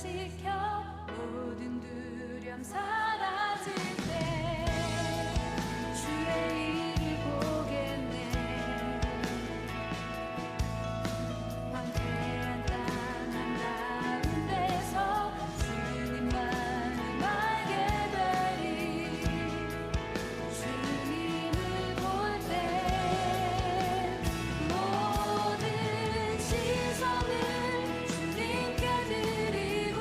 변화시켜 모든 두려움 사라질 때 주의 일을 보겠네. 황폐한 땅 한가운데서 주님만을 알게 되리. 주님을 볼 때 모든 시선을 주님께 드리고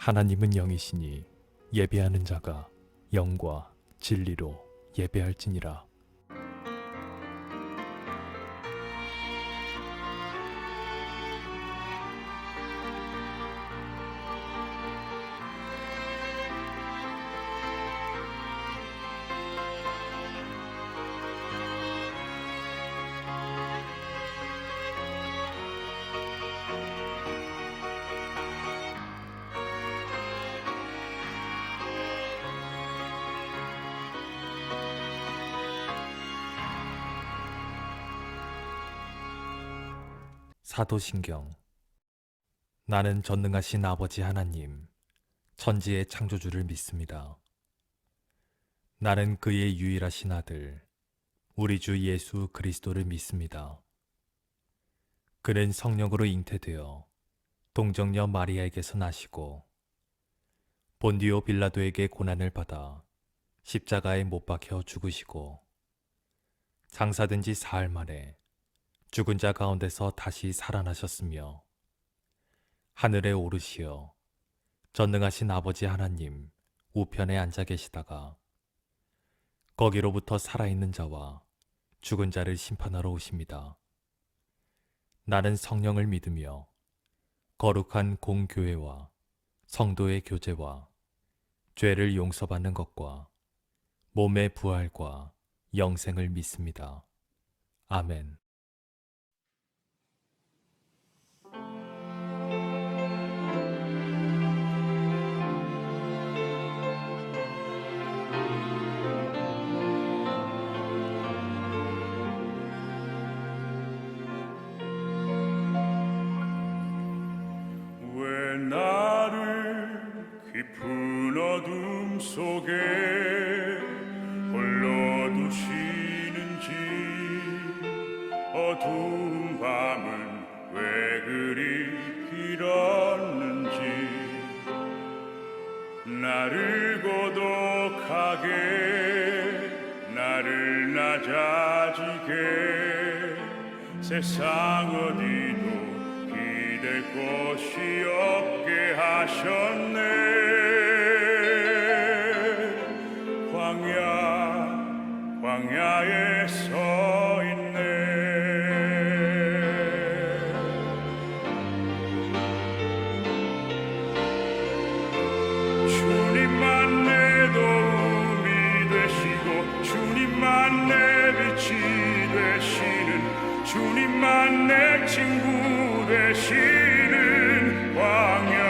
하나님은 영이시니 예배하는 자가 영과 진리로 예배할지니라. 사도신경. 나는 전능하신 아버지 하나님, 천지의 창조주를 믿습니다. 나는 그의 유일하신 아들, 우리 주 예수 그리스도를 믿습니다. 그는 성령으로 잉태되어 동정녀 마리아에게서 나시고 본디오 빌라도에게 고난을 받아 십자가에 못 박혀 죽으시고 장사된 지 사흘 만에 죽은 자 가운데서 다시 살아나셨으며 하늘에 오르시어 전능하신 아버지 하나님 우편에 앉아 계시다가 거기로부터 살아있는 자와 죽은 자를 심판하러 오십니다. 나는 성령을 믿으며 거룩한 공교회와 성도의 교제와 죄를 용서받는 것과 몸의 부활과 영생을 믿습니다. 아멘. 왜 나를 깊은 어둠 속에 홀로 두시는지, 어두운 밤은 왜 그리 길었는지, 나를 고독하게, 나를 낮아지게, 세상 어디도 기댈 곳이 없게 하셨네. 광야에 서 있네. 주님만 내 도움이 되시고, 주님만 내 빛이 되시는, 주님만 내 친구 되시는 광야.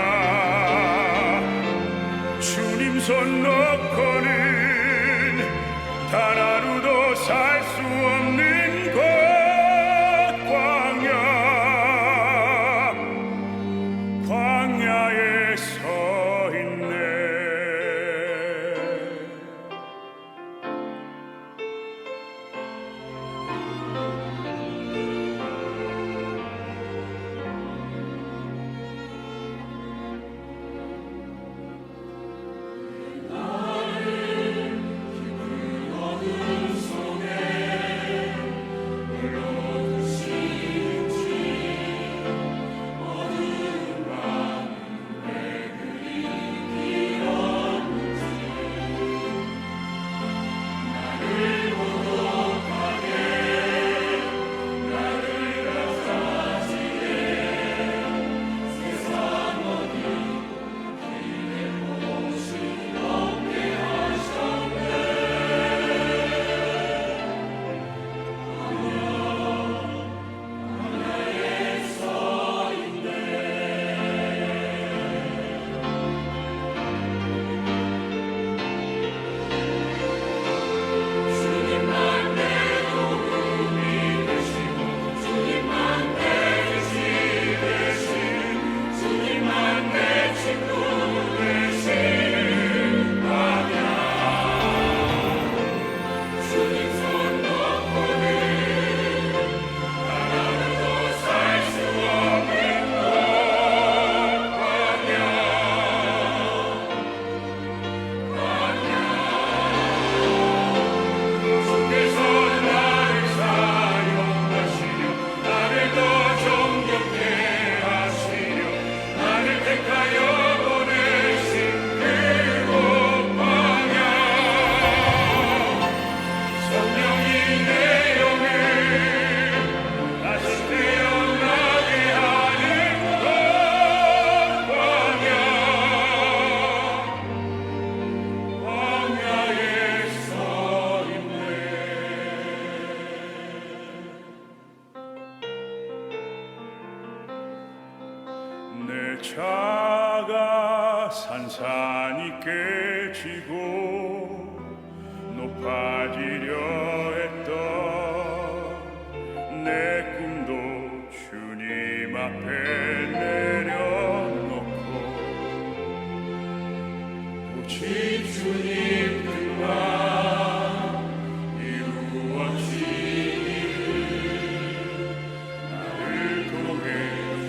주님 손 놓고는 단 하루도 살 수 없는 곳, 광야에 서 있네. 내 차가 산산이 깨지고 높아지려 했던 내 꿈도 주님 앞에 내려놓고 오직 주님 뜻만 이루어지기를 나를 통해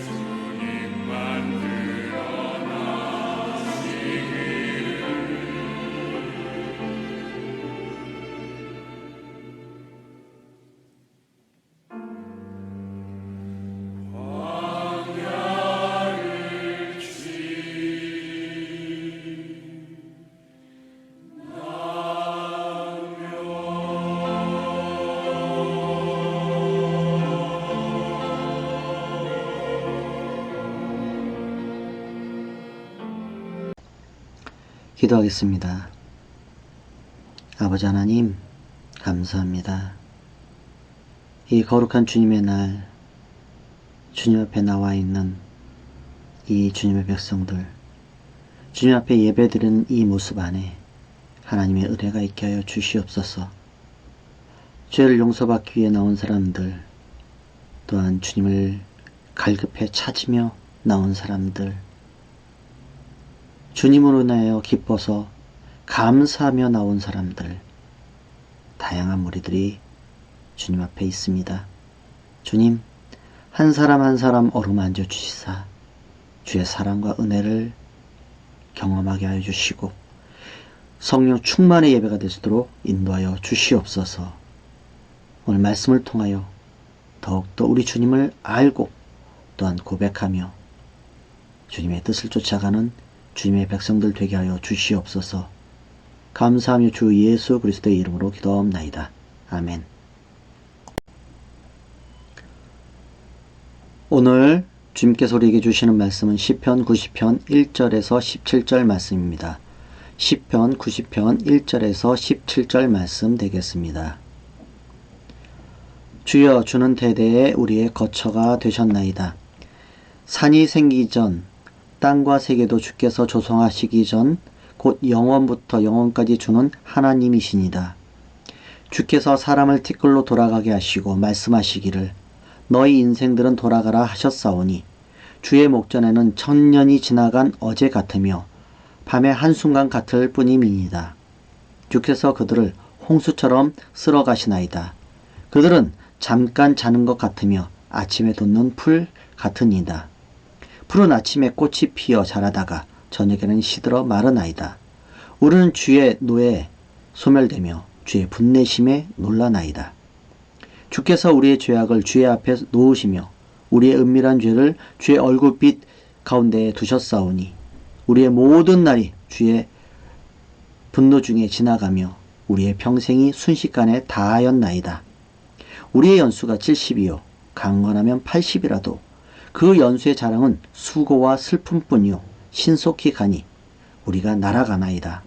주님 만들어 기도하겠습니다. 아버지 하나님, 감사합니다. 이 거룩한 주님의 날, 주님 앞에 나와 있는 이 주님의 백성들, 주님 앞에 예배드리는 이 모습 안에 하나님의 은혜가 있게 하여 주시옵소서. 죄를 용서받기 위해 나온 사람들, 또한 주님을 갈급해 찾으며 나온 사람들, 주님으로 인하여 기뻐서 감사하며 나온 사람들, 다양한 무리들이 주님 앞에 있습니다. 주님, 한 사람 한 사람 어루만져 주시사 주의 사랑과 은혜를 경험하게 하여 주시고 성령 충만의 예배가 될 수 있도록 인도하여 주시옵소서. 오늘 말씀을 통하여 더욱더 우리 주님을 알고 또한 고백하며 주님의 뜻을 쫓아가는 주님의 백성들 되게 하여 주시옵소서. 감사하며 주 예수 그리스도의 이름으로 기도하옵나이다. 아멘. 오늘 주님께서 우리에게 주시는 말씀은 시편 90편 1절에서 17절 말씀입니다. 시편 90편 1절에서 17절 말씀 되겠습니다. 주여, 주는 대대에 우리의 거처가 되셨나이다. 산이 생기기 전, 땅과 세계도 주께서 조성하시기 전 곧 영원부터 영원까지 주는 하나님이시니다. 주께서 사람을 티끌로 돌아가게 하시고 말씀하시기를 너희 인생들은 돌아가라 하셨사오니 주의 목전에는 천년이 지나간 어제 같으며 밤의 한순간 같을 뿐임이니이다. 주께서 그들을 홍수처럼 쓸어 가시나이다. 그들은 잠깐 자는 것 같으며 아침에 돋는 풀 같으니이다. 푸른 아침에 꽃이 피어 자라다가 저녁에는 시들어 마르나이다. 우리는 주의 노에 소멸되며 주의 분내심에 놀라나이다. 주께서 우리의 죄악을 주의 앞에 놓으시며 우리의 은밀한 죄를 주의 얼굴빛 가운데에 두셨사오니 우리의 모든 날이 주의 분노 중에 지나가며 우리의 평생이 순식간에 다하였나이다. 우리의 연수가 70이요 강건하면 80이라도 그 연수의 자랑은 수고와 슬픔뿐이요 신속히 가니 우리가 날아가나이다.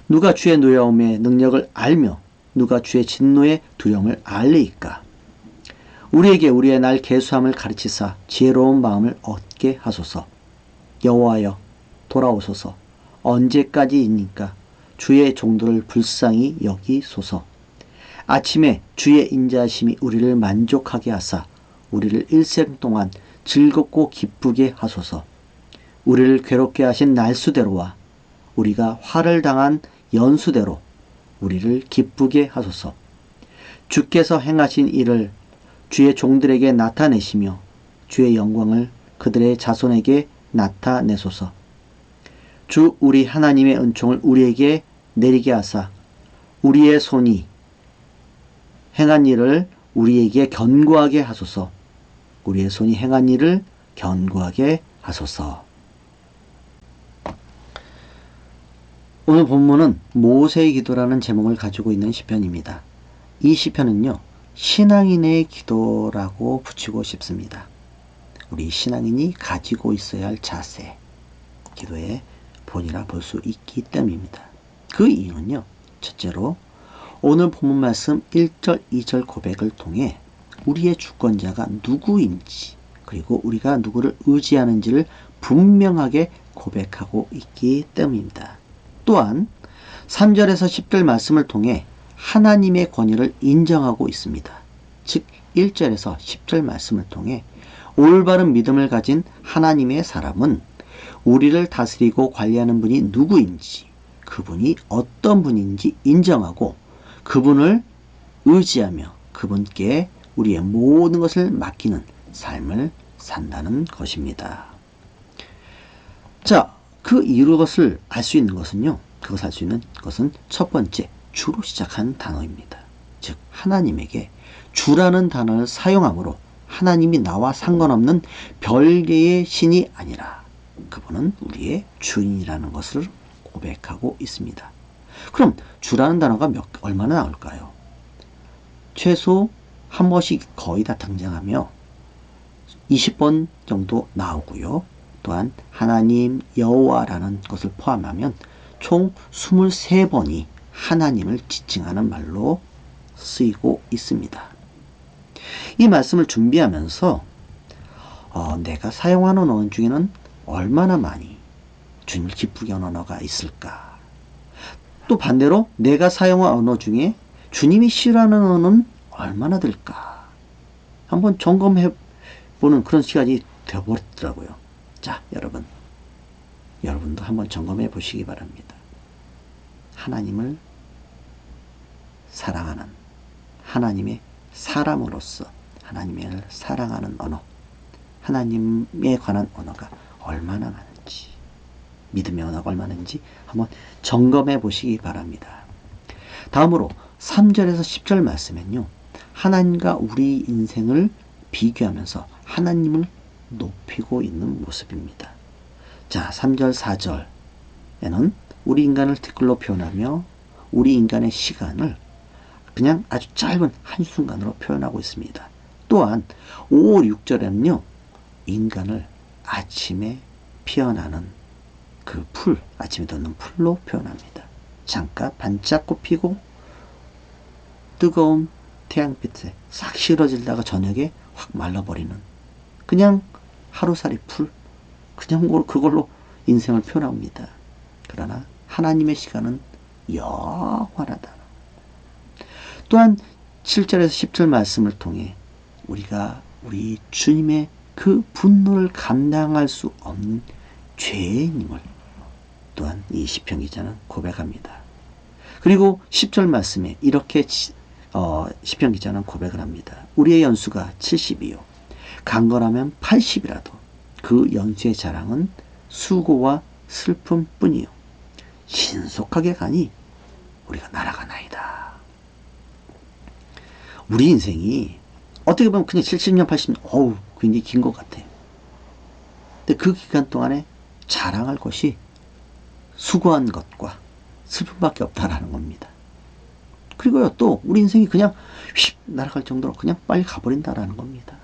누가 주의 노여움의 능력을 알며 누가 주의 진노의 두려움을 알리이까. 우리에게 우리의 날 계수함을 가르치사 지혜로운 마음을 얻게 하소서. 여호와여, 돌아오소서. 언제까지입니까? 주의 종들을 불쌍히 여기소서. 아침에 주의 인자하심이 우리를 만족하게 하사 우리를 일생 동안 즐겁고 기쁘게 하소서. 우리를 괴롭게 하신 날수대로와 우리가 화를 당한 연수대로 우리를 기쁘게 하소서. 주께서 행하신 일을 주의 종들에게 나타내시며 주의 영광을 그들의 자손에게 나타내소서. 주 우리 하나님의 은총을 우리에게 내리게 하사 우리의 손이 행한 일을 우리에게 견고하게 하소서. 우리의 손이 행한 일을 견고하게 하소서. 오늘 본문은 모세의 기도라는 제목을 가지고 있는 시편입니다. 이 시편은요, 신앙인의 기도라고 붙이고 싶습니다. 우리 신앙인이 가지고 있어야 할 자세, 기도의 본이라 볼 수 있기 때문입니다. 그 이유는요, 첫째로 오늘 본문 말씀 1절, 2절 고백을 통해 우리의 주권자가 누구인지 그리고 우리가 누구를 의지하는지를 분명하게 고백하고 있기 때문입니다. 또한 3절에서 10절 말씀을 통해 하나님의 권위를 인정하고 있습니다. 즉 1절에서 10절 말씀을 통해 올바른 믿음을 가진 하나님의 사람은 우리를 다스리고 관리하는 분이 누구인지, 그분이 어떤 분인지 인정하고 그분을 의지하며 그분께 우리의 모든 것을 맡기는 삶을 산다는 것입니다. 자, 이것을 알 수 있는 것은요. 그것을 알 수 있는 것은 첫 번째, 주로 시작한 단어입니다. 즉 하나님에게 주라는 단어를 사용함으로 하나님이 나와 상관없는 별개의 신이 아니라 그분은 우리의 주인이라는 것을 고백하고 있습니다. 그럼 주라는 단어가 얼마나 나올까요? 최소 한 번씩 거의 다 등장하며 20번 정도 나오고요. 또한 하나님, 여호와라는 것을 포함하면 총 23번이 하나님을 지칭하는 말로 쓰이고 있습니다. 이 말씀을 준비하면서 내가 사용하는 언어 중에는 얼마나 많이 주님을 기쁘게 하는 언어가 있을까? 또 반대로 내가 사용한 언어 중에 주님이 싫어하는 언어는 얼마나 될까? 한번 점검해 보는 그런 시간이 되어버렸더라고요. 자, 여러분도 한번 점검해 보시기 바랍니다. 하나님을 사랑하는 하나님의 사람으로서 하나님을 사랑하는 언어, 하나님에 관한 언어가 얼마나 많은지, 믿음의 언어가 얼마나 많은지 한번 점검해 보시기 바랍니다. 다음으로 3절에서 10절 말씀은요, 하나님과 우리 인생을 비교하면서 하나님을 높이고 있는 모습입니다. 자, 3절, 4절에는 우리 인간을 댓글로 표현하며 우리 인간의 시간을 그냥 아주 짧은 한순간으로 표현하고 있습니다. 또한 5, 6절에는요, 인간을 아침에 피어나는 그 풀, 아침에 돋는 풀로 표현합니다. 잠깐 반짝고 피고 뜨거운 태양빛에 싹 실어질다가 저녁에 확 말라버리는 그냥 하루살이 풀, 그냥 그걸로 인생을 표현합니다. 그러나 하나님의 시간은 영원하다. 또한 7절에서 10절 말씀을 통해 우리가 우리 주님의 그 분노를 감당할 수 없는 죄인임을 또한 이 시편 기자는 고백합니다. 그리고 10절 말씀에 이렇게 시편 기자는 고백을 합니다. 우리의 연수가 70이요 강건하면 80이라도 그 연수의 자랑은 수고와 슬픔뿐이요 신속하게 가니 우리가 날아가나이다. 우리 인생이 어떻게 보면 그냥 70년, 80년, 굉장히 긴 것 같아요. 근데 그 기간 동안에 자랑할 것이 수고한 것과 슬픔밖에 없다라는 겁니다. 그리고요, 또 우리 인생이 그냥 휙 날아갈 정도로 그냥 빨리 가버린다라는 겁니다.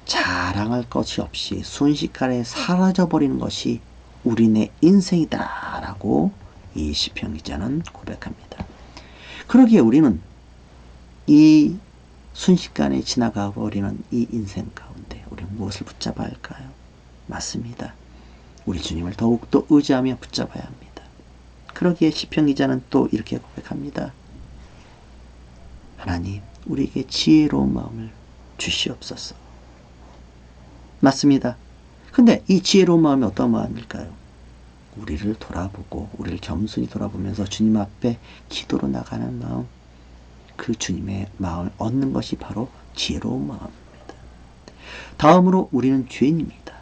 자랑할 것이 없이 순식간에 사라져버리는 것이 우리네 인생이다라고 이 시편 기자는 고백합니다. 그러기에 우리는 이 순식간에 지나가 버리는 이 인생 가운데 우리는 무엇을 붙잡아야 할까요? 맞습니다. 우리 주님을 더욱더 의지하며 붙잡아야 합니다. 그러기에 시편 기자는 또 이렇게 고백합니다. 하나님, 우리에게 지혜로운 마음을 주시옵소서. 맞습니다. 근데 이 지혜로운 마음이 어떤 마음일까요? 우리를 돌아보고 우리를 겸손히 돌아보면서 주님 앞에 기도로 나가는 마음, 그 주님의 마음을 얻는 것이 바로 지혜로운 마음입니다. 다음으로 우리는 죄인입니다.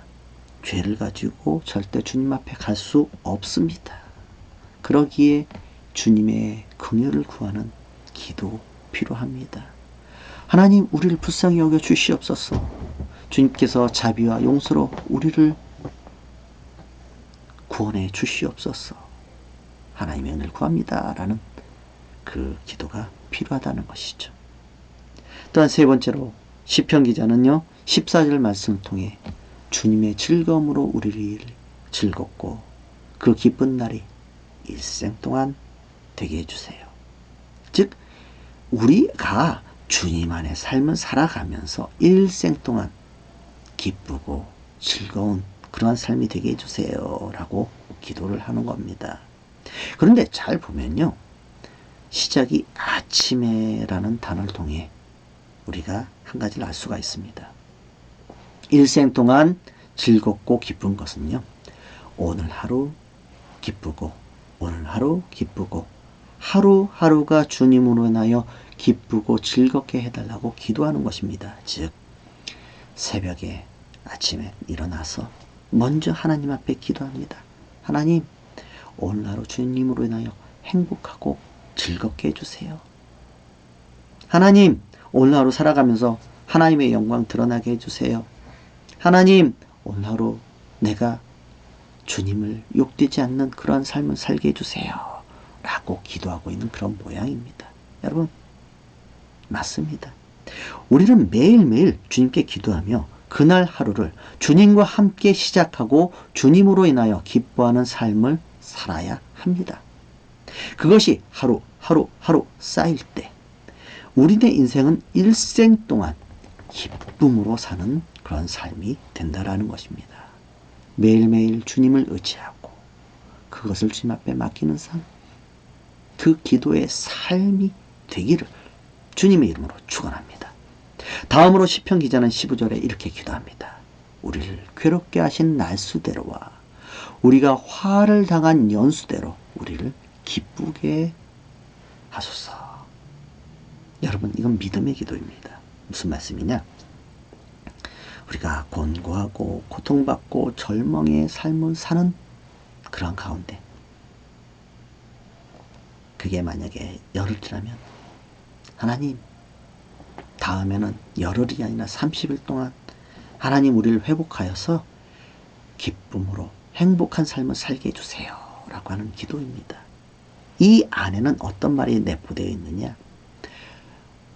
죄를 가지고 절대 주님 앞에 갈 수 없습니다. 그러기에 주님의 긍휼을 구하는 기도 필요합니다. 하나님, 우리를 불쌍히 여겨 주시옵소서. 주님께서 자비와 용서로 우리를 구원해 주시옵소서. 하나님의 은혜를 구합니다. 라는 그 기도가 필요하다는 것이죠. 또한 세 번째로 시편 기자는요, 14절 말씀을 통해 주님의 즐거움으로 우리를 즐겁고 그 기쁜 날이 일생 동안 되게 해주세요. 즉 우리가 주님 안에 삶을 살아가면서 일생 동안 기쁘고 즐거운 그러한 삶이 되게 해주세요 라고 기도를 하는 겁니다. 그런데 잘 보면요, 시작이 아침에라는 단어를 통해 우리가 한 가지를 알 수가 있습니다. 일생 동안 즐겁고 기쁜 것은요, 오늘 하루 기쁘고 오늘 하루 기쁘고 하루하루가 주님으로 인하여 기쁘고 즐겁게 해달라고 기도하는 것입니다. 즉 새벽에 아침에 일어나서 먼저 하나님 앞에 기도합니다. 하나님, 오늘 하루 주님으로 인하여 행복하고 즐겁게 해주세요. 하나님, 오늘 하루 살아가면서 하나님의 영광 드러나게 해주세요. 하나님, 오늘 하루 내가 주님을 욕되지 않는 그런 삶을 살게 해주세요 라고 기도하고 있는 그런 모양입니다. 여러분, 맞습니다. 우리는 매일매일 주님께 기도하며 그날 하루를 주님과 함께 시작하고 주님으로 인하여 기뻐하는 삶을 살아야 합니다. 그것이 하루 쌓일 때 우리의 인생은 일생 동안 기쁨으로 사는 그런 삶이 된다라는 것입니다. 매일매일 주님을 의지하고 그것을 주님 앞에 맡기는 삶, 그 기도의 삶이 되기를 주님의 이름으로 축원합니다. 다음으로 시편 기자는 15절에 이렇게 기도합니다. 우리를 괴롭게 하신 날수대로와 우리가 화를 당한 연수대로 우리를 기쁘게 하소서. 여러분, 이건 믿음의 기도입니다. 무슨 말씀이냐? 우리가 곤고하고 고통받고 절망의 삶을 사는 그런 가운데 그게 만약에 열흘이라면 하나님, 다음에는 열흘이 아니라 30일 동안 하나님 우리를 회복하여서 기쁨으로 행복한 삶을 살게 해주세요 라고 하는 기도입니다. 이 안에는 어떤 말이 내포되어 있느냐?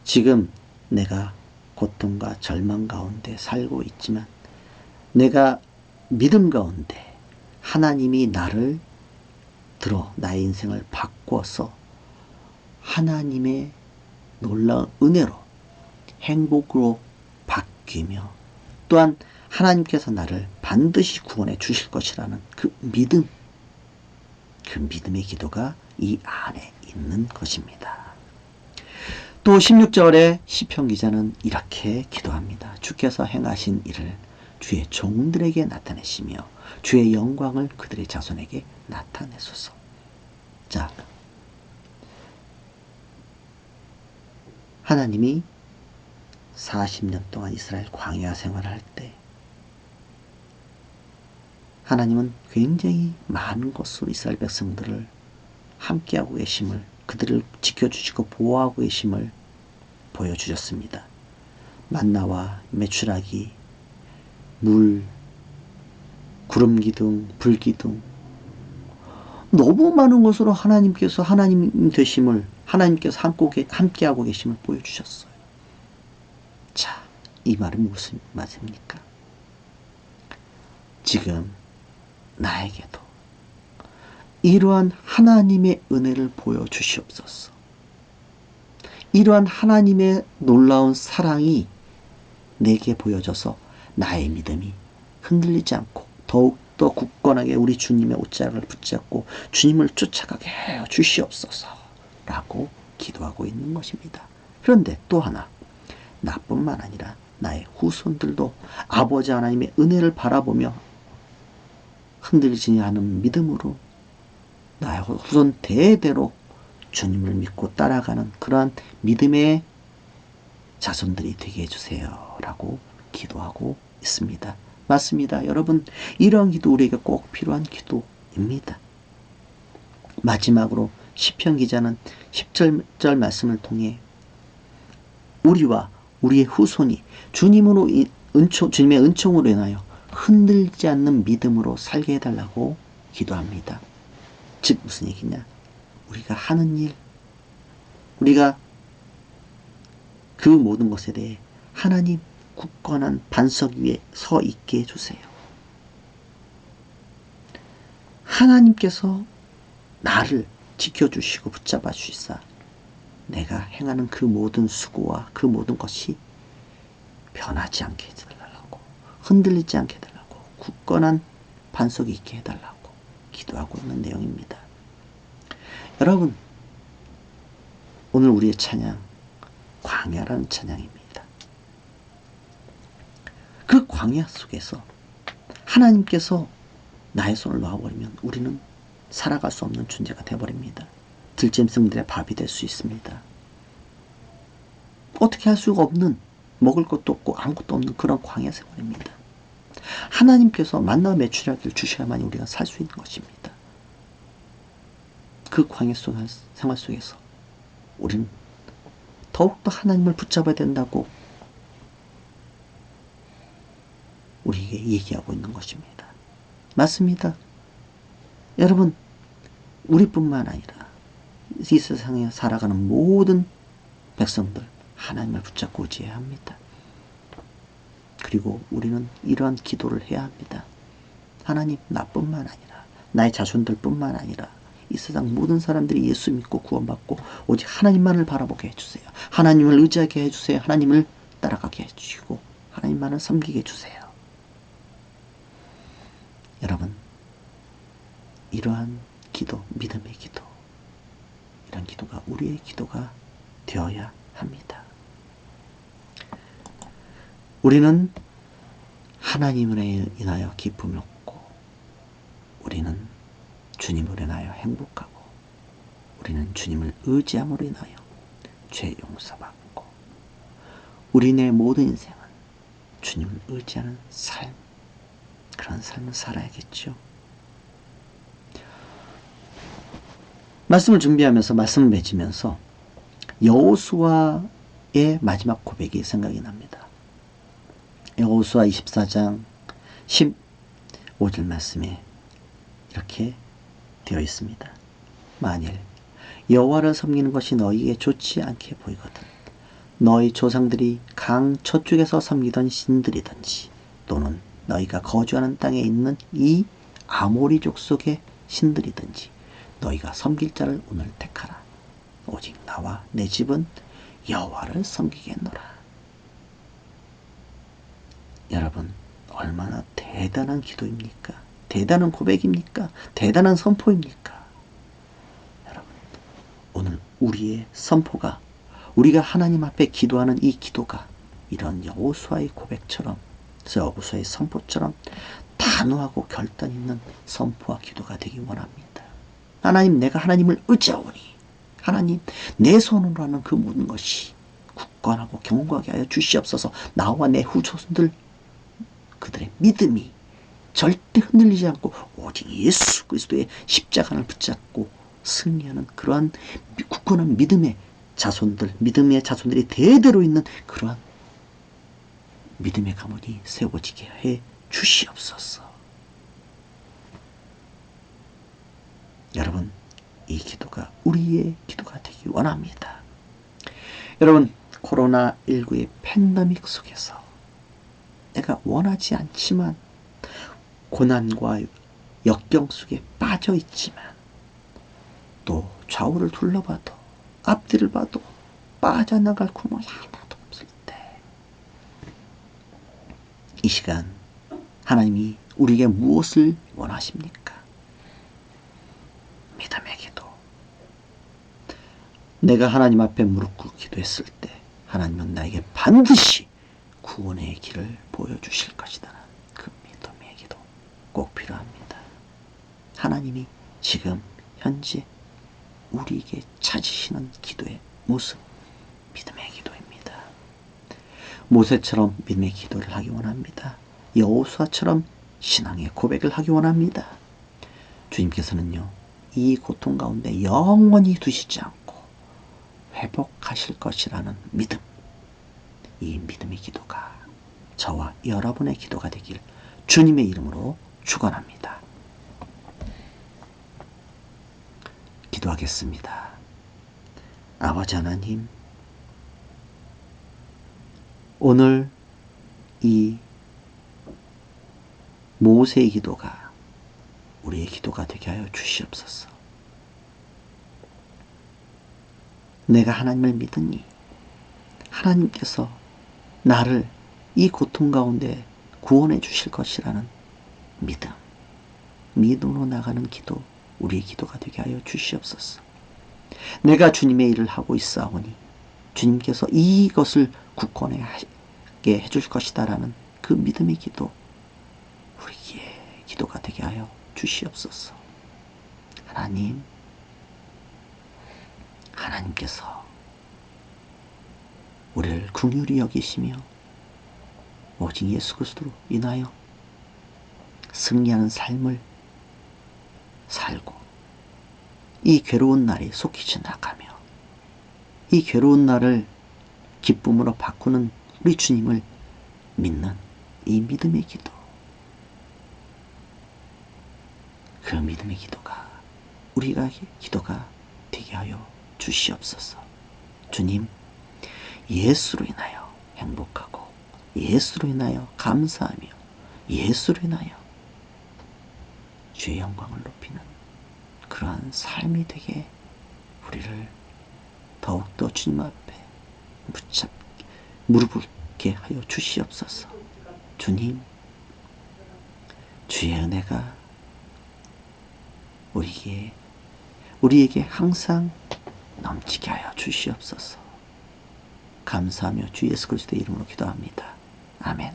지금 내가 고통과 절망 가운데 살고 있지만 내가 믿음 가운데 하나님이 나를 들어 나의 인생을 바꿔서 하나님의 놀라운 은혜로 행복으로 바뀌며 또한 하나님께서 나를 반드시 구원해 주실 것이라는 그 믿음, 그 믿음의 기도가 이 안에 있는 것입니다. 또 16절에 시편 기자는 이렇게 기도합니다. 주께서 행하신 일을 주의 종들에게 나타내시며 주의 영광을 그들의 자손에게 나타내소서. 자, 하나님이 40년 동안 이스라엘 광야 생활을 할 때 하나님은 굉장히 많은 것으로 이스라엘 백성들을 함께하고 계심을, 그들을 지켜주시고 보호하고 계심을 보여주셨습니다. 만나와 메추라기, 물, 구름기둥, 불기둥, 너무 많은 것으로 하나님께서 하나님 되심을, 하나님께서 함께하고 계심을 보여주셨어요. 자, 이 말은 무슨 말입니까? 지금 나에게도 이러한 하나님의 은혜를 보여주시옵소서. 이러한 하나님의 놀라운 사랑이 내게 보여져서 나의 믿음이 흔들리지 않고 더욱더 굳건하게 우리 주님의 옷자락을 붙잡고 주님을 쫓아가게 하여 주시옵소서 라고 기도하고 있는 것입니다. 그런데 또 하나, 나뿐만 아니라 나의 후손들도 아버지 하나님의 은혜를 바라보며 흔들리지 않은 믿음으로 나의 후손 대대로 주님을 믿고 따라가는 그러한 믿음의 자손들이 되게 해주세요 라고 기도하고 있습니다. 맞습니다. 여러분, 이러한 기도 우리에게 꼭 필요한 기도입니다. 마지막으로 시편 기자는 10절 말씀을 통해 우리와 우리의 후손이 주님의 은총으로 인하여 흔들지 않는 믿음으로 살게 해달라고 기도합니다. 즉 무슨 얘기냐? 우리가 하는 일, 우리가 그 모든 것에 대해 하나님 굳건한 반석 위에 서 있게 해주세요. 하나님께서 나를 지켜주시고 붙잡아 주시사 내가 행하는 그 모든 수고와 그 모든 것이 변하지 않게 해달라고, 흔들리지 않게 해달라고, 굳건한 반석이 있게 해달라고 기도하고 있는 내용입니다. 여러분, 오늘 우리의 찬양, 광야라는 찬양입니다. 그 광야 속에서 하나님께서 나의 손을 놔버리면 우리는 살아갈 수 없는 존재가 되어버립니다. 들짐승들의 밥이 될 수 있습니다. 어떻게 할 수가 없는, 먹을 것도 없고 아무것도 없는 그런 광야 생활입니다. 하나님께서 만나와 메추라기를 주셔야만 우리가 살 수 있는 것입니다. 그 광야 생활 속에서 우리는 더욱더 하나님을 붙잡아야 된다고 우리에게 얘기하고 있는 것입니다. 맞습니다. 여러분, 우리뿐만 아니라 이 세상에 살아가는 모든 백성들 하나님을 붙잡고 의지해야 합니다. 그리고 우리는 이러한 기도를 해야 합니다. 하나님, 나뿐만 아니라 나의 자손들뿐만 아니라 이 세상 모든 사람들이 예수 믿고 구원받고 오직 하나님만을 바라보게 해주세요. 하나님을 의지하게 해주세요. 하나님을 따라가게 해주시고 하나님만을 섬기게 해주세요. 여러분, 이러한 기도, 믿음의 기도, 이런 기도가 우리의 기도가 되어야 합니다. 우리는 하나님을 인하여 기쁨을 얻고, 우리는 주님을 인하여 행복하고, 우리는 주님을 의지함으로 인하여 죄 용서받고, 우리네 모든 인생은 주님을 의지하는 삶, 그런 삶을 살아야겠죠. 말씀을 준비하면서, 말씀을 맺으면서 여호수아의 마지막 고백이 생각이 납니다. 여호수아 24장 15절 말씀에 이렇게 되어 있습니다. 만일 여호와를 섬기는 것이 너희에게 좋지 않게 보이거든 너희 조상들이 강 저쪽에서 섬기던 신들이든지 또는 너희가 거주하는 땅에 있는 이 아모리 족속의 신들이든지 너희가 섬길 자를 오늘 택하라. 오직 나와 내 집은 여호와를 섬기겠노라. 여러분, 얼마나 대단한 기도입니까? 대단한 고백입니까? 대단한 선포입니까? 여러분, 오늘 우리의 선포가, 우리가 하나님 앞에 기도하는 이 기도가 이런 여호수아의 고백처럼, 여호수아의 선포처럼 단호하고 결단 있는 선포와 기도가 되기 원합니다. 하나님, 내가 하나님을 의지하오니 하나님, 내 손으로 하는 그 모든 것이 굳건하고 견고하게 하여 주시옵소서. 나와 내 후손들, 그들의 믿음이 절대 흔들리지 않고 오직 예수 그리스도의 십자가를 붙잡고 승리하는 그러한 굳건한 믿음의 자손들이 대대로 있는 그러한 믿음의 가문이 세워지게 해 주시옵소서. 여러분, 이 기도가 우리의 기도가 되기 원합니다. 여러분, 코로나19의 팬데믹 속에서 내가 원하지 않지만 고난과 역경 속에 빠져 있지만 또 좌우를 둘러봐도 앞뒤를 봐도 빠져나갈 구멍이 하나도 없을 때 이 시간 하나님이 우리에게 무엇을 원하십니까? 믿음의 기도. 내가 하나님 앞에 무릎 꿇고 기도했을 때 하나님은 나에게 반드시 구원의 길을 보여주실 것이다. 그 믿음의 기도 꼭 필요합니다. 하나님이 지금 현재 우리에게 찾으시는 기도의 모습, 믿음의 기도입니다. 모세처럼 믿음의 기도를 하기 원합니다. 여호수아처럼 신앙의 고백을 하기 원합니다. 주님께서는요, 이 고통 가운데 영원히 두시지 않고 회복하실 것이라는 믿음, 이 믿음의 기도가 저와 여러분의 기도가 되길 주님의 이름으로 축원합니다. 기도하겠습니다. 아버지 하나님, 오늘 이 모세의 기도가 우리의 기도가 되게 하여 주시옵소서. 내가 하나님을 믿으니 하나님께서 나를 이 고통 가운데 구원해 주실 것이라는 믿음, 믿음으로 나가는 기도, 우리의 기도가 되게 하여 주시옵소서. 내가 주님의 일을 하고 있사오니 주님께서 이것을 굳건하게 해줄 것이다라는 그 믿음의 기도, 우리의 기도가 되게 하여 주시옵소서. 하나님께서 우리를 긍휼히 여기시며 오직 예수 그리스도로 인하여 승리하는 삶을 살고 이 괴로운 날이 속히 지나가며 이 괴로운 날을 기쁨으로 바꾸는 우리 주님을 믿는 이 믿음의 기도, 그 믿음의 기도가 우리가 기도가 되게 하여 주시옵소서. 주님, 예수로 인하여 행복하고 예수로 인하여 감사하며 예수로 인하여 주의 영광을 높이는 그러한 삶이 되게 우리를 더욱더 주님 앞에 무릎 꿇게 하여 주시옵소서. 주님, 주의 은혜가 우리에게 항상 넘치게 하여 주시옵소서. 감사하며 주 예수 그리스도의 이름으로 기도합니다. 아멘.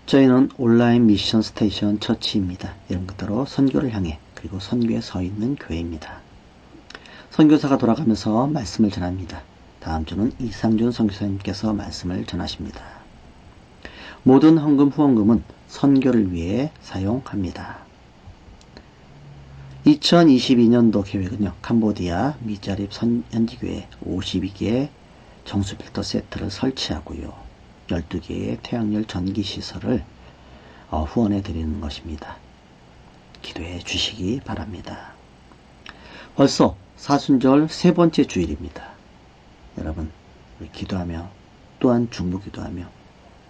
저희는 온라인 미션 스테이션 처치입니다. 이런 것대로 선교를 향해 그리고 선교에 서 있는 교회입니다. 선교사가 돌아가면서 말씀을 전합니다. 다음 주는 이상준 선교사님께서 말씀을 전하십니다. 모든 헌금 후원금은 선교를 위해 사용합니다. 2022년도 계획은요, 캄보디아 미자립 현지교회 52개의 정수필터 세트를 설치하고요, 12개의 태양열 전기시설을 후원해 드리는 것입니다. 기도해 주시기 바랍니다. 벌써 사순절 세 번째 주일입니다. 여러분, 우리 기도하며 또한 중보기도하며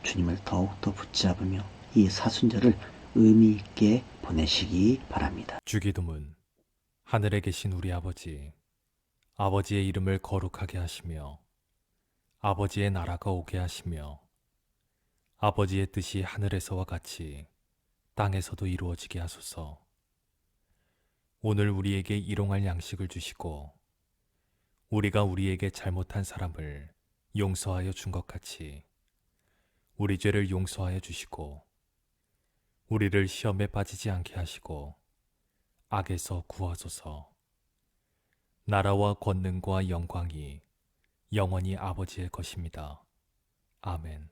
주님을 더욱더 붙잡으며 이 사순절을 의미 있게 보내시기 바랍니다. 주기도문. 하늘에 계신 우리 아버지, 아버지의 이름을 거룩하게 하시며 아버지의 나라가 오게 하시며 아버지의 뜻이 하늘에서와 같이 땅에서도 이루어지게 하소서. 오늘 우리에게 일용할 양식을 주시고 우리가 우리에게 잘못한 사람을 용서하여 준 것 같이 우리 죄를 용서하여 주시고 우리를 시험에 빠지지 않게 하시고 악에서 구하소서. 나라와 권능과 영광이 영원히 아버지의 것입니다. 아멘.